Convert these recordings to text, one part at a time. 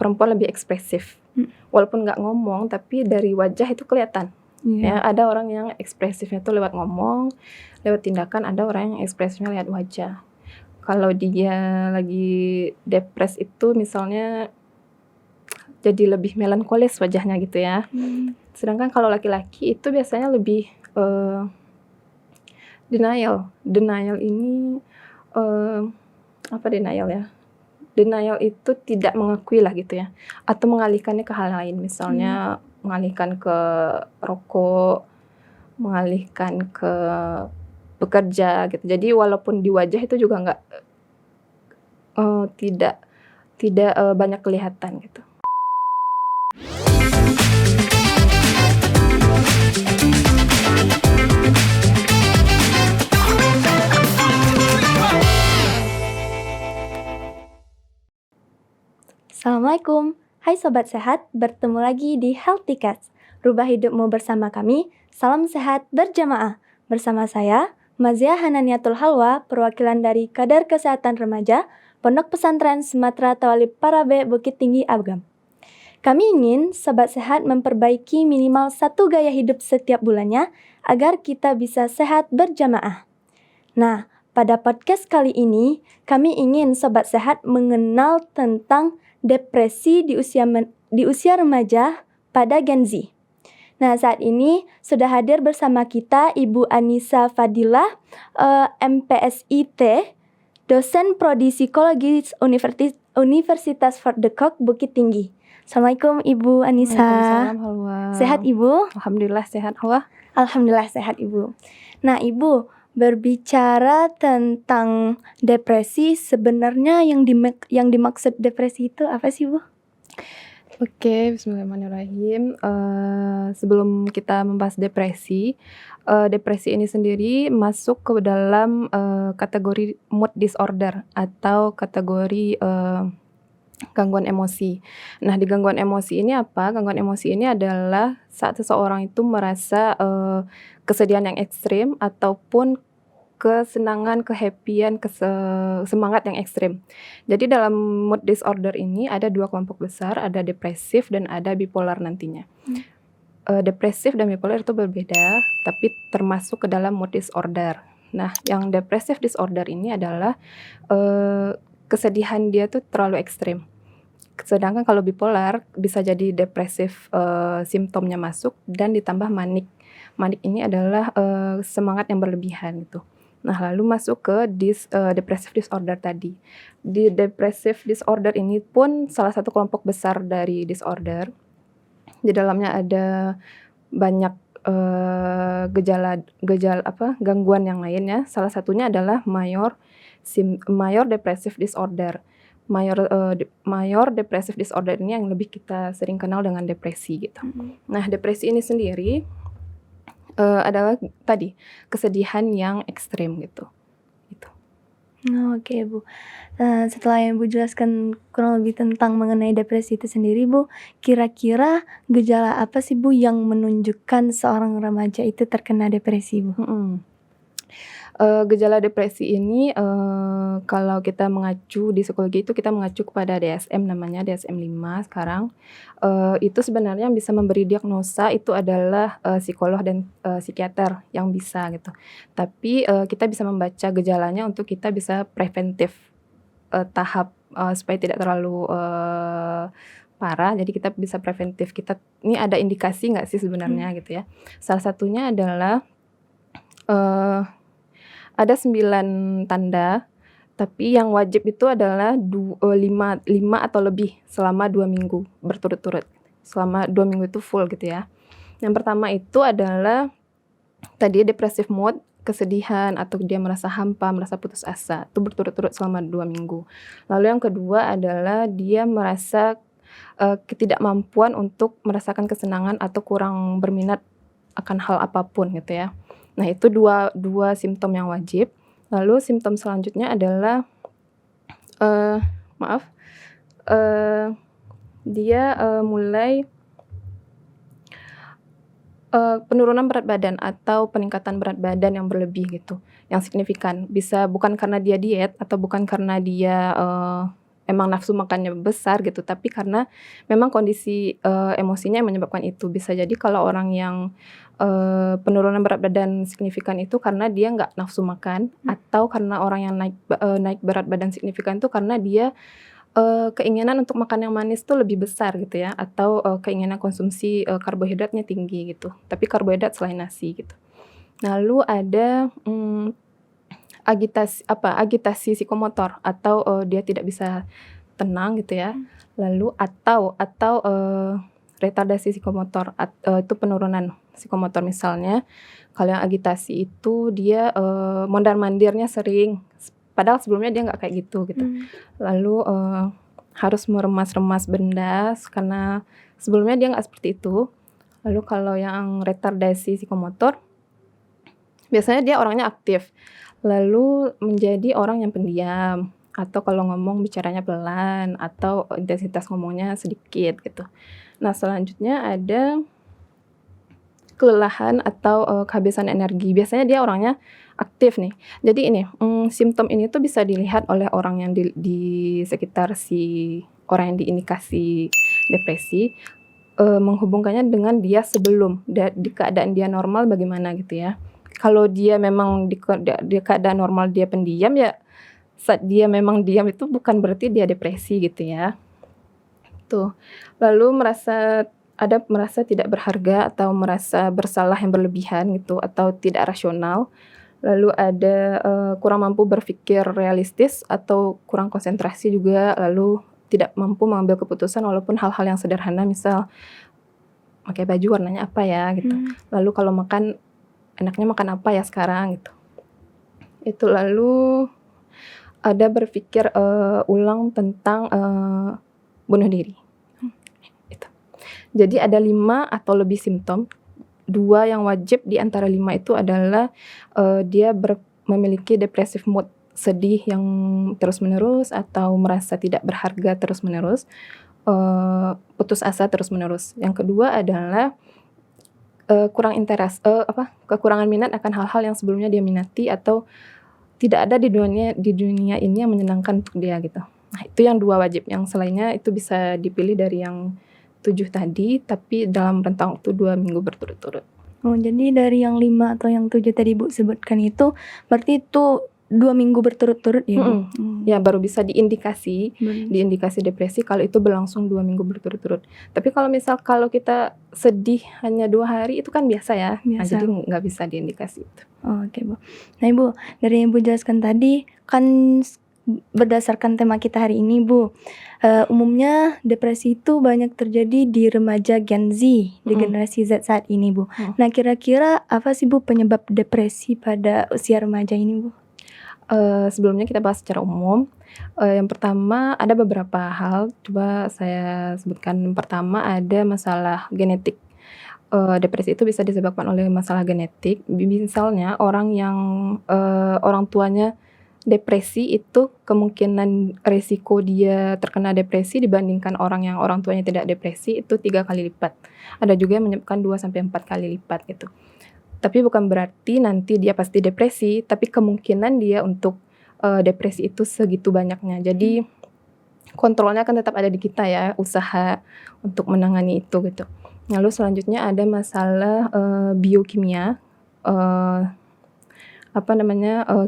perempuan lebih ekspresif. Walaupun nggak ngomong, tapi dari wajah itu kelihatan. Ya, ada orang yang ekspresifnya tuh lewat ngomong, lewat tindakan, ada orang yang ekspresifnya lewat wajah. Kalau dia lagi depres itu misalnya jadi lebih melankolis wajahnya gitu ya. Sedangkan kalau laki-laki itu biasanya lebih denial. Denial ini apa denial ya? Denial itu tidak mengakui lah gitu ya, atau mengalihkannya ke hal lain, misalnya mengalihkan ke rokok, mengalihkan ke bekerja gitu. Jadi walaupun di wajah itu juga nggak tidak banyak kelihatan gitu. Assalamualaikum, hai Sobat Sehat, bertemu lagi di Healthy Cats. Rubah hidupmu bersama kami, salam sehat berjamaah. Bersama saya, Mazia Hananiatul Halwa, perwakilan dari Kadar Kesehatan Remaja, Pondok Pesantren Sumatera Tawalib Parabe Bukit Tinggi Agam. Kami ingin Sobat Sehat memperbaiki minimal 1 gaya hidup setiap bulannya, agar kita bisa sehat berjamaah. Nah, pada podcast kali ini, kami ingin Sobat Sehat mengenal tentang depresi di usia remaja pada Gen Z. Nah, saat ini sudah hadir bersama kita Ibu Anissa Fadilah, MPSIT, dosen prodi psikologi Universitas Fort de Kock Bukit Tinggi. Assalamualaikum Ibu Anissa. Waalaikumsalam, Halwa. Sehat Ibu? Alhamdulillah sehat, Halwa. Alhamdulillah sehat Ibu. Nah Ibu, berbicara tentang depresi, sebenarnya yang dimaksud depresi itu apa sih Bu? Oke, bismillahirrahmanirrahim. Sebelum kita membahas depresi, depresi ini sendiri masuk ke dalam kategori mood disorder atau kategori gangguan emosi. Nah, di gangguan emosi ini apa? Gangguan emosi ini adalah saat seseorang itu merasa kesedihan yang ekstrim ataupun kesenangan, kehappyan, semangat yang ekstrim. Jadi dalam mood disorder ini ada 2 kelompok besar, ada depresif dan ada bipolar nantinya. Depresif dan bipolar itu berbeda, tapi termasuk ke dalam mood disorder. Nah, yang depresif disorder ini adalah kesedihan dia tuh terlalu ekstrim. Sedangkan kalau bipolar bisa jadi depresif, simptomnya masuk dan ditambah manik. Manik ini adalah semangat yang berlebihan gitu. Nah, lalu masuk ke depressive disorder tadi. Di depressive disorder ini pun salah satu kelompok besar dari disorder. Di dalamnya ada banyak gangguan yang lainnya. Salah satunya adalah major depressive disorder. Major depressive disorder ini yang lebih kita sering kenal dengan depresi gitu. Nah, depresi ini sendiri adalah tadi kesedihan yang ekstrim gitu. Oke Bu, setelah yang Bu jelaskan kurang lebih tentang mengenai depresi itu sendiri Bu, kira-kira gejala apa sih Bu yang menunjukkan seorang remaja itu terkena depresi Bu? Gejala depresi ini kalau kita mengacu di psikologi itu kita mengacu kepada DSM, namanya DSM-5 sekarang. Itu sebenarnya bisa memberi diagnosa itu adalah psikolog dan psikiater yang bisa gitu. Tapi kita bisa membaca gejalanya untuk kita bisa preventif tahap supaya tidak terlalu parah. Jadi kita bisa preventif, kita ini ada indikasi nggak sih sebenarnya gitu ya. Salah satunya adalah ada 9 tanda, tapi yang wajib itu adalah 5 atau lebih selama 2 minggu berturut-turut. Selama 2 minggu itu full gitu ya. Yang pertama itu adalah tadi depressive mood, kesedihan atau dia merasa hampa, merasa putus asa. Itu berturut-turut selama 2 minggu. Lalu yang kedua adalah dia merasa ketidakmampuan untuk merasakan kesenangan atau kurang berminat akan hal apapun gitu ya. Nah, itu dua simptom yang wajib. Lalu simptom selanjutnya adalah dia mulai penurunan berat badan atau peningkatan berat badan yang berlebih gitu, yang signifikan. Bisa bukan karena dia diet atau bukan karena dia emang nafsu makannya besar gitu, tapi karena memang kondisi, emosinya yang menyebabkan itu. Bisa jadi kalau orang yang, penurunan berat badan signifikan itu karena dia nggak nafsu makan, atau karena orang yang naik berat badan signifikan itu karena dia, keinginan untuk makan yang manis tuh lebih besar gitu ya, atau, keinginan konsumsi, karbohidratnya tinggi gitu, tapi karbohidrat selain nasi gitu. Lalu ada, agitasi psikomotor atau, dia tidak bisa tenang gitu ya. Lalu atau, retardasi psikomotor itu penurunan psikomotor. Misalnya kalau yang agitasi itu dia, mondar-mandirnya sering, padahal sebelumnya dia nggak kayak gitu. Lalu, harus meremas-remas benda karena sebelumnya dia nggak seperti itu. Lalu kalau yang retardasi psikomotor, biasanya dia orangnya aktif, lalu menjadi orang yang pendiam, atau kalau ngomong bicaranya pelan, atau intensitas ngomongnya sedikit gitu. Nah, selanjutnya ada kelelahan atau, kehabisan energi. Biasanya dia orangnya aktif nih. Jadi ini, simptom ini tuh bisa dilihat oleh orang yang di sekitar si orang yang diindikasi depresi, menghubungkannya dengan dia sebelum di keadaan dia normal bagaimana gitu ya. Kalau dia memang di keadaan normal dia pendiam, ya saat dia memang diam itu bukan berarti dia depresi gitu ya. Tuh. Lalu merasa tidak berharga atau merasa bersalah yang berlebihan gitu, atau tidak rasional. Lalu ada, kurang mampu berpikir realistis atau kurang konsentrasi juga, lalu tidak mampu mengambil keputusan walaupun hal-hal yang sederhana, misal pakai baju warnanya apa ya gitu. Lalu kalau makan, enaknya makan apa ya sekarang gitu. Itu lalu ada berpikir, ulang tentang, bunuh diri. Itu. Jadi ada 5 atau lebih simptom. 2 yang wajib di antara 5 itu adalah, dia memiliki depressive mood, sedih yang terus-menerus atau merasa tidak berharga terus-menerus, putus asa terus-menerus. Yang kedua adalah, kekurangan minat akan hal-hal yang sebelumnya dia minati atau tidak ada di dunia ini yang menyenangkan untuk dia gitu. Nah, itu yang 2 wajib, yang selainnya itu bisa dipilih dari yang 7 tadi, tapi dalam rentang waktu 2 minggu berturut-turut. Oh, jadi dari yang 5 atau yang 7 tadi Bu sebutkan itu, berarti itu 2 minggu berturut-turut ya Bu? Ya baru bisa diindikasi depresi kalau itu berlangsung 2 minggu berturut-turut. Tapi kalau kita sedih hanya 2 hari itu kan biasa ya. Nah, jadi nggak bisa diindikasi itu. Oke Bu. Nah Ibu, dari yang Ibu jelaskan tadi kan berdasarkan tema kita hari ini Bu, umumnya depresi itu banyak terjadi di remaja Gen Z, di generasi Z saat ini Bu. Nah kira-kira apa sih Bu penyebab depresi pada usia remaja ini Bu? Sebelumnya kita bahas secara umum. Yang pertama ada beberapa hal, coba saya sebutkan. Yang pertama ada masalah genetik. Depresi itu bisa disebabkan oleh masalah genetik. Misalnya orang yang, orang tuanya depresi, itu kemungkinan resiko dia terkena depresi dibandingkan orang yang orang tuanya tidak depresi itu 3 kali lipat. Ada juga yang menyebabkan 2 sampai 4 kali lipat gitu. Tapi bukan berarti nanti dia pasti depresi, tapi kemungkinan dia untuk, depresi itu segitu banyaknya. Jadi kontrolnya kan tetap ada di kita ya, usaha untuk menangani itu gitu. Lalu selanjutnya ada masalah, biokimia,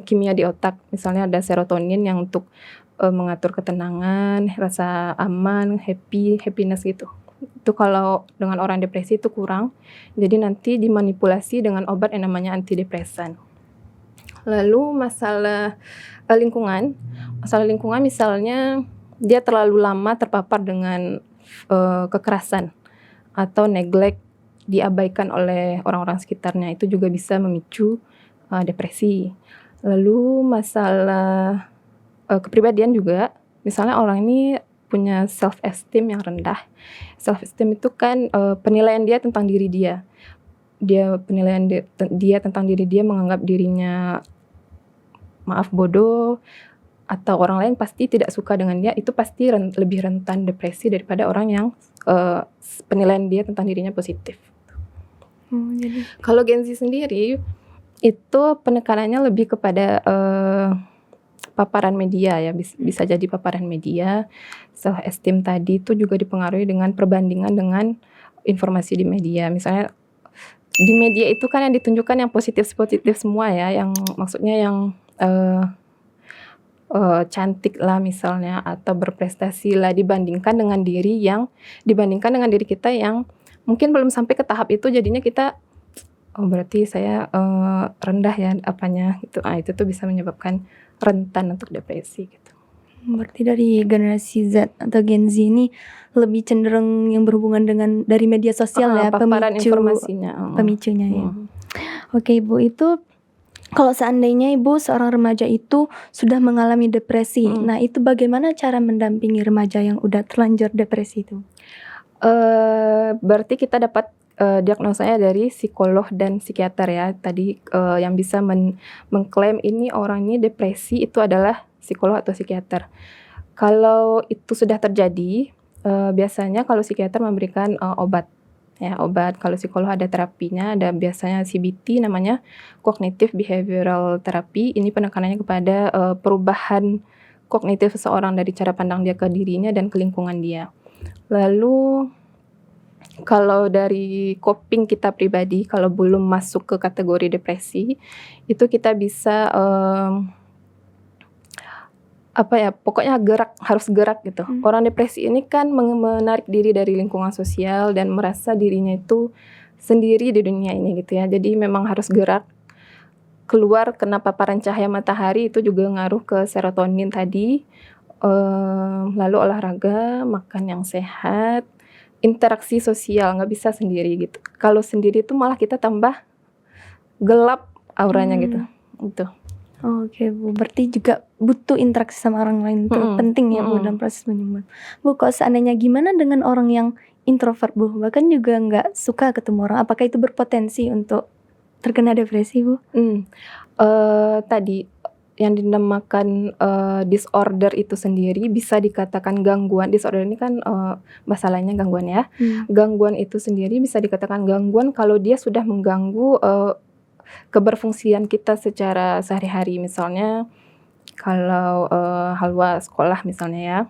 kimia di otak. Misalnya ada serotonin yang untuk, mengatur ketenangan, rasa aman, happiness gitu. Itu kalau dengan orang depresi itu kurang, jadi nanti dimanipulasi dengan obat yang namanya antidepresan. Lalu masalah, lingkungan. Masalah lingkungan misalnya dia terlalu lama terpapar dengan, kekerasan atau neglect, diabaikan oleh orang-orang sekitarnya, itu juga bisa memicu, depresi. Lalu masalah, kepribadian juga, misalnya orang ini punya self esteem yang rendah. Self esteem itu kan, penilaian dia tentang diri dia. Penilaian dia tentang diri dia menganggap dirinya bodoh, atau orang lain pasti tidak suka dengan dia, itu pasti lebih rentan depresi daripada orang yang, penilaian dia tentang dirinya positif. Kalau Gen Z sendiri, itu penekanannya lebih kepada, paparan media ya, bisa jadi paparan media. Self esteem tadi itu juga dipengaruhi dengan perbandingan dengan informasi di media. Misalnya di media itu kan yang ditunjukkan yang positif-positif semua ya, yang maksudnya yang, cantik lah misalnya atau berprestasi lah dibandingkan dengan diri kita yang mungkin belum sampai ke tahap itu, jadinya kita, "Oh berarti saya, rendah ya apanya," gitu. Itu tuh bisa menyebabkan rentan untuk depresi gitu. Berarti dari generasi Z atau Gen Z ini lebih cenderung yang berhubungan dengan dari media sosial ya, Paparan informasinya, pemicunya ya. Oke Ibu, itu kalau seandainya Ibu seorang remaja itu sudah mengalami depresi, nah itu bagaimana cara mendampingi remaja yang udah terlanjur depresi itu? Berarti kita dapat, diagnosanya dari psikolog dan psikiater ya. Tadi, yang bisa mengklaim ini orang ini depresi itu adalah psikolog atau psikiater. Kalau itu sudah terjadi, biasanya kalau psikiater memberikan, obat. Kalau psikolog ada terapinya, ada biasanya CBT namanya, Cognitive Behavioral Therapy. Ini penekanannya kepada, perubahan kognitif seseorang dari cara pandang dia ke dirinya dan ke lingkungan dia. Lalu kalau dari coping kita pribadi, kalau belum masuk ke kategori depresi, itu kita bisa, pokoknya harus gerak gitu. Orang depresi ini kan menarik diri dari lingkungan sosial dan merasa dirinya itu sendiri di dunia ini gitu ya. Jadi memang harus gerak, keluar kena paparan cahaya matahari, itu juga ngaruh ke serotonin tadi. Lalu olahraga, makan yang sehat, interaksi sosial, nggak bisa sendiri gitu. Kalau sendiri tuh malah kita tambah gelap auranya gitu. Itu. Oke Bu, berarti juga butuh interaksi sama orang lain itu penting ya Bu dalam proses menyembuh. Bu, kalau seandainya gimana dengan orang yang introvert Bu, bahkan juga nggak suka ketemu orang, apakah itu berpotensi untuk terkena depresi Bu? Tadi yang dinamakan, disorder itu sendiri bisa dikatakan gangguan. Disorder ini kan, bahasa lainnya gangguan ya. Gangguan itu sendiri bisa dikatakan gangguan kalau dia sudah mengganggu, keberfungsian kita secara sehari-hari. Misalnya kalau, Halwa sekolah misalnya ya,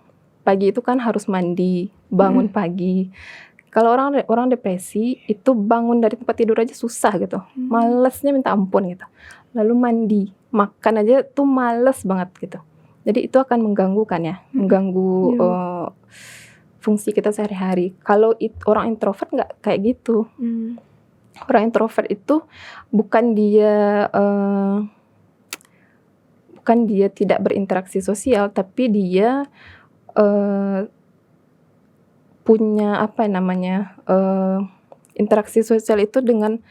pagi itu kan harus mandi, bangun pagi. Kalau orang depresi itu bangun dari tempat tidur aja susah gitu, malesnya minta ampun gitu. Lalu mandi, makan aja tuh males banget gitu. Jadi itu akan mengganggu kan ya, mengganggu, fungsi kita sehari-hari. Kalau orang introvert nggak kayak gitu. Orang introvert itu bukan dia tidak berinteraksi sosial, tapi dia, punya interaksi sosial itu dengan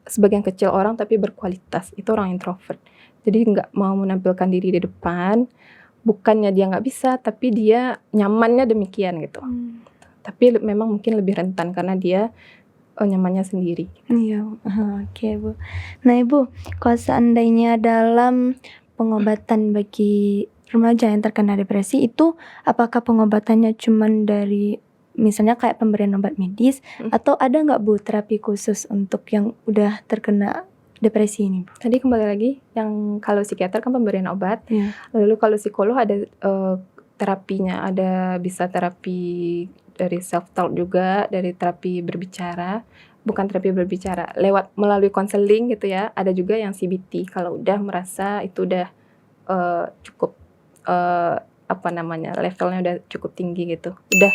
sebagian kecil orang tapi berkualitas. Itu orang introvert. Jadi nggak mau menampilkan diri di depan, bukannya dia nggak bisa, tapi dia nyamannya demikian gitu. Tapi memang mungkin lebih rentan karena dia nyamannya sendiri. Iya, oke Bu. Nah Ibu, kalau seandainya dalam pengobatan bagi remaja yang terkena depresi itu, apakah pengobatannya cuman dari misalnya kayak pemberian obat medis, atau ada nggak Bu terapi khusus untuk yang udah terkena depresi ini Bu? Tadi kembali lagi, yang kalau psikiater kan pemberian obat, lalu kalau psikolog ada, terapinya, ada bisa terapi dari self talk juga, dari terapi berbicara, bukan terapi berbicara, melalui konseling gitu ya. Ada juga yang CBT kalau udah merasa itu udah, cukup, levelnya udah cukup tinggi gitu. Udah,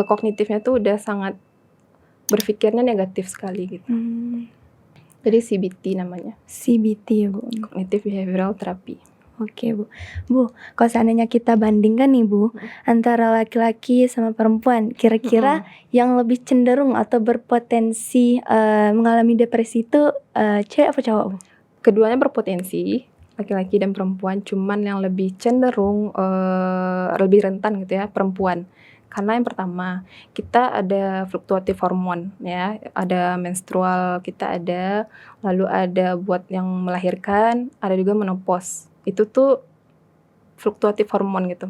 kognitifnya tuh udah sangat berpikirnya negatif sekali gitu. Jadi CBT namanya. CBT ya Bu? Cognitive Behavioral Therapy. Oke Bu. Bu, kalau seandainya kita bandingkan nih Bu, antara laki-laki sama perempuan, kira-kira yang lebih cenderung atau berpotensi mengalami depresi itu cewek apa cowok Bu? Keduanya berpotensi, laki-laki dan perempuan, cuman yang lebih cenderung, lebih rentan gitu ya, perempuan. Karena yang pertama, kita ada fluktuatif hormon ya, ada menstrual kita ada, lalu ada buat yang melahirkan, ada juga menopause. Itu tuh fluktuatif hormon gitu.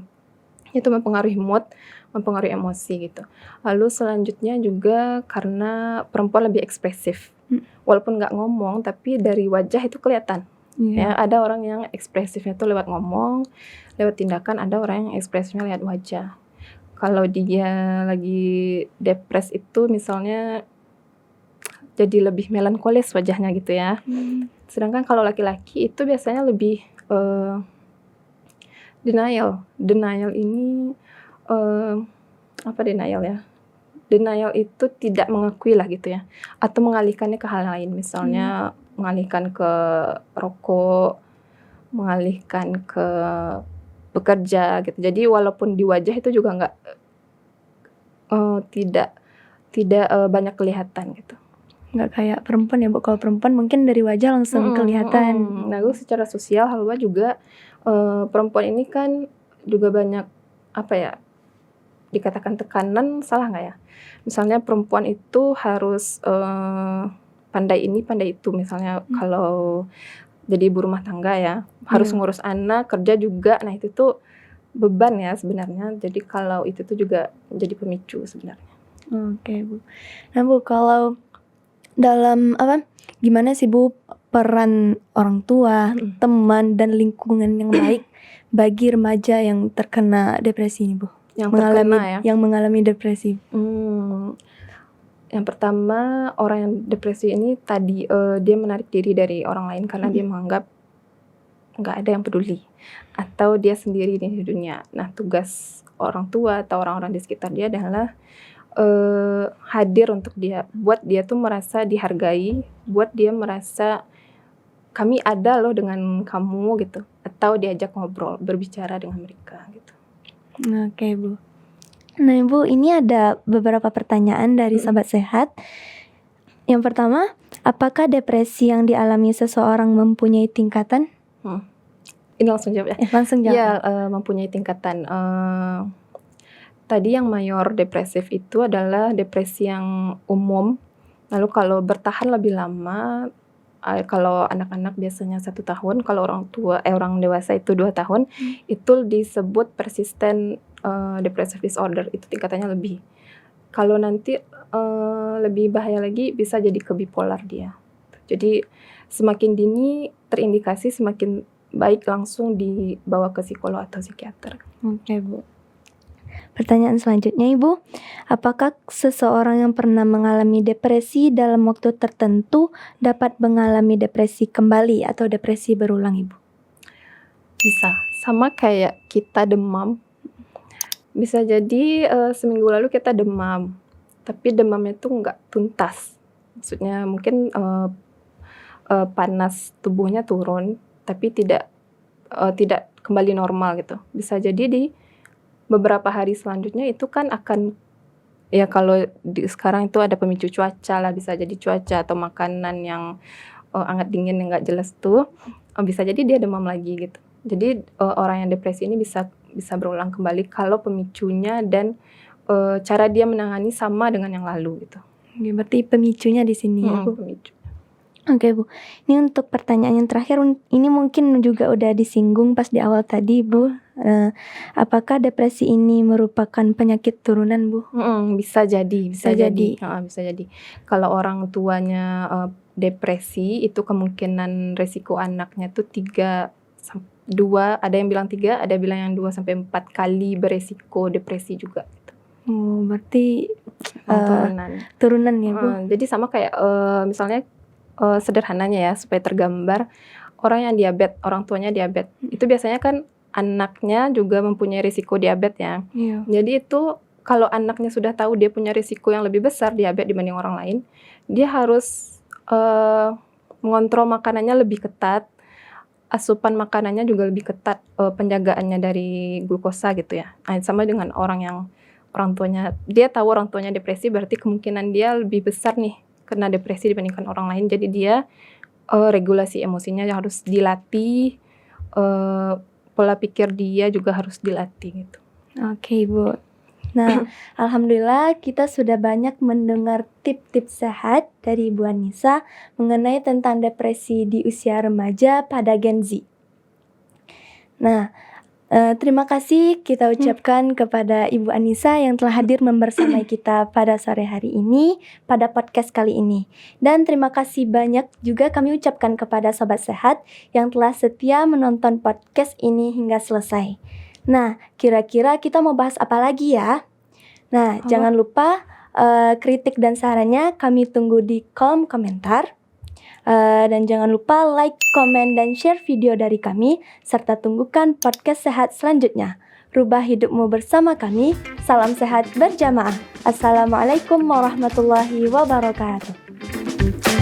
Itu mempengaruhi mood, mempengaruhi emosi gitu. Lalu selanjutnya juga karena perempuan lebih ekspresif. Walaupun nggak ngomong, tapi dari wajah itu kelihatan. Ya, ada orang yang ekspresifnya tuh lewat ngomong, lewat tindakan, ada orang yang ekspresifnya lewat wajah. Kalau dia lagi depres itu misalnya jadi lebih melankolis wajahnya gitu ya. Sedangkan kalau laki-laki itu biasanya lebih denial. Denial ini apa denial ya? Denial itu tidak mengakui lah gitu ya, atau mengalihkannya ke hal lain, misalnya mengalihkan ke rokok, mengalihkan ke bekerja gitu. Jadi walaupun di wajah itu juga nggak tidak banyak kelihatan gitu. Nggak kayak perempuan ya Bu, kalau perempuan mungkin dari wajah langsung kelihatan. Nah, secara sosial Halwa juga perempuan ini kan juga banyak apa ya, dikatakan tekanan, salah nggak ya? Misalnya perempuan itu harus pandai ini, pandai itu. Misalnya kalau jadi ibu rumah tangga ya, harus ngurus anak, kerja juga. Nah itu tuh beban ya sebenarnya. Jadi kalau itu tuh juga jadi pemicu sebenarnya. Oke Bu. Nah Bu, kalau dalam gimana sih Bu peran orang tua, teman dan lingkungan yang baik bagi remaja yang terkena depresi ini Bu? Yang mengalami depresi. Yang pertama, orang yang depresi ini tadi dia menarik diri dari orang lain karena dia menganggap nggak ada yang peduli atau dia sendiri di dunia. Nah, tugas orang tua atau orang-orang di sekitar dia adalah hadir untuk dia, buat dia tuh merasa dihargai, buat dia merasa kami ada loh dengan kamu gitu, atau diajak ngobrol, berbicara dengan mereka gitu. Oke Bu. Nah Ibu, ini ada beberapa pertanyaan dari Sobat Sehat. Yang pertama, apakah depresi yang dialami seseorang mempunyai tingkatan? Ini langsung jawab ya? Langsung jawab. Ya, mempunyai tingkatan. Tadi yang mayor depresif itu adalah depresi yang umum. Lalu kalau bertahan lebih lama, kalau anak-anak biasanya 1 tahun, kalau orang dewasa itu 2 tahun, itu disebut persistent depressive disorder, itu tingkatannya lebih. Kalau nanti lebih bahaya lagi bisa jadi ke bipolar dia. Jadi semakin dini terindikasi, semakin baik langsung dibawa ke psikolog atau psikiater. Oke Bu. Pertanyaan selanjutnya Ibu, apakah seseorang yang pernah mengalami depresi dalam waktu tertentu dapat mengalami depresi kembali atau depresi berulang Ibu? Bisa, sama kayak kita demam. Bisa jadi seminggu lalu kita demam, tapi demamnya tuh nggak tuntas. Maksudnya mungkin panas tubuhnya turun, tapi tidak kembali normal gitu. Bisa jadi di beberapa hari selanjutnya itu kan akan, ya kalau sekarang itu ada pemicu cuaca lah, bisa jadi cuaca atau makanan yang hangat dingin yang nggak jelas tuh, bisa jadi dia demam lagi gitu. Jadi orang yang depresi ini bisa berulang kembali kalau pemicunya dan cara dia menangani sama dengan yang lalu gitu. Oke, berarti pemicunya di sini ya Bu. Pemicu. Oke Bu, ini untuk pertanyaan yang terakhir, ini mungkin juga udah disinggung pas di awal tadi Bu. Apakah depresi ini merupakan penyakit turunan Bu? Bisa jadi. Bisa jadi. Kalau orang tuanya depresi, itu kemungkinan resiko anaknya tuh 2, ada yang bilang 3, ada bilang yang 2-4 kali beresiko depresi juga gitu. Oh, berarti turunan ya Bu. Jadi sama kayak misalnya sederhananya ya, supaya tergambar, orang yang diabetes, orang tuanya diabetes, itu biasanya kan anaknya juga mempunyai risiko diabetes ya. Jadi itu kalau anaknya sudah tahu dia punya risiko yang lebih besar diabetes dibanding orang lain, dia harus mengontrol makanannya lebih ketat, asupan makanannya juga lebih ketat, penjagaannya dari glukosa gitu ya. Nah, sama dengan orang tuanya, dia tahu orang tuanya depresi, berarti kemungkinan dia lebih besar nih kena depresi dibandingkan orang lain. Jadi dia regulasi emosinya harus dilatih, pola pikir dia juga harus dilatih gitu. Oke Bu. Nah, alhamdulillah kita sudah banyak mendengar tips-tips sehat dari Bu Anissa mengenai tentang depresi di usia remaja pada Gen Z. Nah, Terima kasih kita ucapkan kepada Ibu Anissa yang telah hadir membersamai kita pada sore hari ini, pada podcast kali ini. Dan terima kasih banyak juga kami ucapkan kepada Sobat Sehat yang telah setia menonton podcast ini hingga selesai. Nah, kira-kira kita mau bahas apa lagi ya? Nah, jangan lupa kritik dan sarannya kami tunggu di kolom komentar. Dan jangan lupa like, komen, dan share video dari kami, serta tunggukan podcast sehat selanjutnya. Rubah hidupmu bersama kami. Salam sehat berjamaah. Assalamualaikum warahmatullahi wabarakatuh.